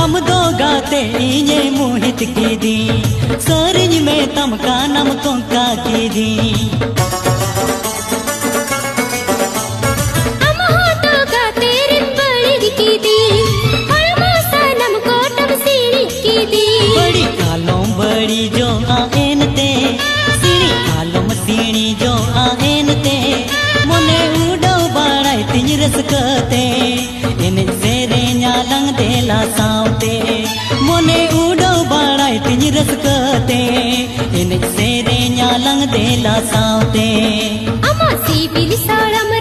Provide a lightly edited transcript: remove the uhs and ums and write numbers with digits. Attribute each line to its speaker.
Speaker 1: हम दो गाते ये मोहित की दी सरिंज में तमका नम का की दी बड़ी आलोम बड़ी जो आएन ते सीणी आलोम सीणी जो आएन ते मोने उड़ो बाड़ाई तिज रसकते इन सेरे न्यालंग देला सावते मोने उड़ो बाड़ाई तिज रसकते इन सेरे न्यालंग देला सावते
Speaker 2: अमा सी बिल साड़म